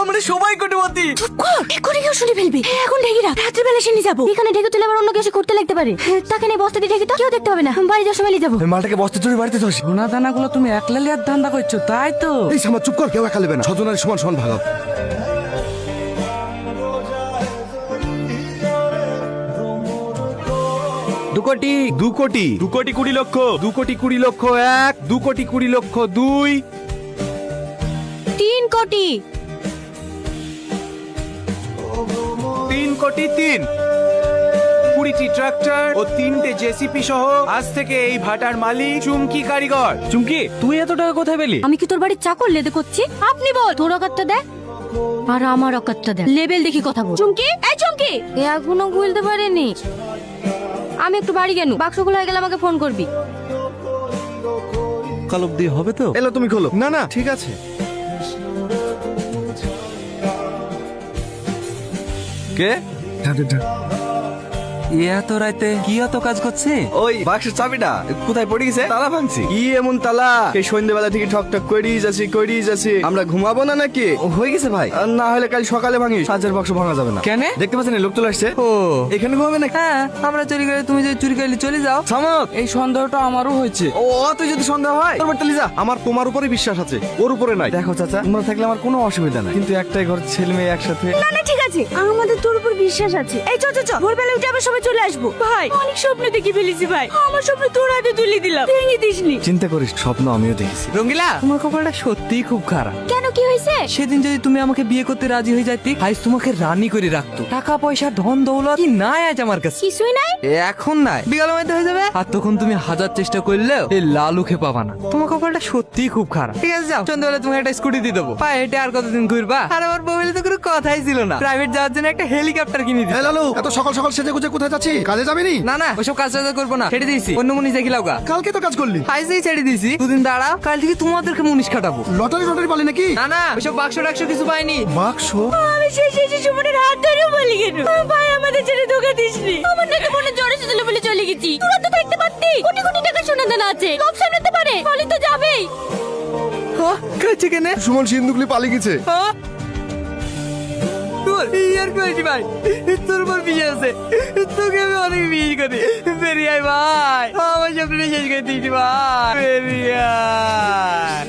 আমরা সবাই কোটিপতি। করে কেউ শুনে ফেলবি। এখন ঢেকে রাখ, রাত্রিবেলা এসে নিয়ে যাবো। এখানে ঢেকে তুলে আবার অন্য কেউ এসে করতে লাগতে পারে। তাকে নিয়ে বস্তা দিয়ে ঢেকে তো কেউ দেখতে হবে না। বাড়ি যাওয়ার সময় নিয়ে যাবো। মালটাকে বস্তা চুরি বাড়িতে ধসি। সোনা দানা গুলো তুমি একলা লিয়ার ধান্দা করছো, তাই তো? এই সামা চুপ কর, কেউ একা নেবে না, ছজনের সমান সমান ভাগাও। দু কোটি 2 কোটি 20 লক্ষ 2 কোটি 20 লক্ষ 1, 2 কোটি 20 লক্ষ 2, 3 কোটি 3 কোটি 3, 20টি ট্রাক্টর ও 3টে জেসিপি সহ আজ থেকে এই ভাটার মালিক চুমকি কারিগর। চুমকি, তুই এত টাকা কোথায় পেলি? আমি কি তোর বাড়ির চাকর লেদে করছি? আপনি বল, তোর অকাতটা দেখ আর আমার অকাতটা দেখ। লেভেল দেখি কথা বল। চুমকি, এই চুমকি, এখনো খুলতে পারেনি। আমি একটু বাড়ি গেল, বাক্সগুলো হয়ে গেলে আমাকে ফোন করবি। কাল অব্দি হবে তো? এলো তুমি খোলো। না না ঠিক আছে। কে? এত রাতে কি এত কাজ করছে? ওই বাক্সের চাবিটা কোথায় পড়ে গেছে, তালা ভাঙছি। কি এমন তালা, এই সন্ধ্যেবেলা থেকে ঠক ঠক করেই যাচ্ছি। আমরা ঘুমাবো না নাকি? হয়ে গেছে ভাই, আর না হলে কাল সকালে ভাঙি। সাজের বাক্স ভাঙা যাবে না। কেন? দেখতে পাচ্ছেন লোক চলে আসছে। ও এখানে ঘুমাবে না? হ্যাঁ, আমরা চুরি করে, তুমি যদি চুরি করলে চলে যাও। সামত, এই সন্দেহটা আমারও হয়েছে। ও তুই যদি সন্দেহ হয় তোর বাড়িতে যা। আমার তোমার উপরে বিশ্বাস আছে, ওর উপরে নাই। দেখো চাচা, তোমরা থাকলে আমার কোনো অসুবিধা নাই, কিন্তু একটাই ঘর, ছেলে মেয়ে একসাথে। না না ঠিক আছে, আমাদের তোর উপর বিশ্বাস আছে। এই চল চল চল, ভোরবেলা উঠে আবার সবাই চলে আসবো। ভাই অনেক স্বপ্ন দেখে ফেলেছি ভাই, আমার স্বপ্ন তোর হাতে তুলে দিলাম, ভেঙে দিসনি। চিন্তা করিস, স্বপ্ন আমিও দেখেছি। রঙ্গিলা, তোমার কপালটা সত্যিই খুব খারাপ। কেন, কি হয়েছে? সেদিন যদি তুমি আমাকে বিয়ে করতে রাজি হয়ে যাইতে, আজ তোমাকে রানী করে রাখতো। টাকা পয়সা ধন দৌলত কি নাই আজ আমার কাছে? কিছুই নাই। এখন নাই, বিকাল মধ্যে হয়ে যাবে। আর তখন তুমি হাজার চেষ্টা করলেও এই লালুকে পাবা না। তোমার কপালটা সত্যিই খুব খারাপ। ঠিক আছে যাও, সন্ধ্যাবেলা তোমাকে একটা স্কুটি দিয়ে দেবো। পায়ে হেঁটে আর কতদিন ঘুরবা? আর আমার মোবাইলে তো কোনো কথাই ছিল না। প্রাইভেট যাওয়ার জন্য একটা হেলিকপ্টার কিনে দিই। এই লালু, এত সকাল সকাল সেজে গুজে কোথায় যাচ্ছি? কাজে যাবি নি? না না, ওইসব কাজ করবো না, ছেড়ে দিয়েছি। অন্য মুনিশ দেখি লাউগা। কালকে তো কাজ করলি। আজই ছেড়ে দিয়েছি, দুদিন দাঁড়াও, কাল থেকে তোমাদেরকে মুনিশ কাটাবো। লটারি পালি নাকি? না না, ওইসব বাক্স টাক্স কিছু পাইনি। বাক্স? আমি শেষ সুমনের হাত ধরেও বলি গেল, ভাই আমাদের ছেড়ে ধোকা দিসনি। আমার নাকি মনে জ্বর এসেছিল বলে চলে গেছি। তোরা তো থাকতে পারতি। কোটি কোটি টাকা সোনা দানা আছে, সব সামলাতে পারে, বলি তো যাবেই। হ্যাঁ, কাছে কেনে? সুমন সিন্ধুকলি পালিয়ে গেছে। হ্যাঁ? তোর ইয়ার করেছি ভাই, তোর উপর বিয়ে আছে, তোকে আমি অনেক বিয়ে করি। বেরিয়ে আয় ভাই, আমার স্বপ্নটা শেষ করে দিয়েছি ভাই, বেরিয়ে আয়।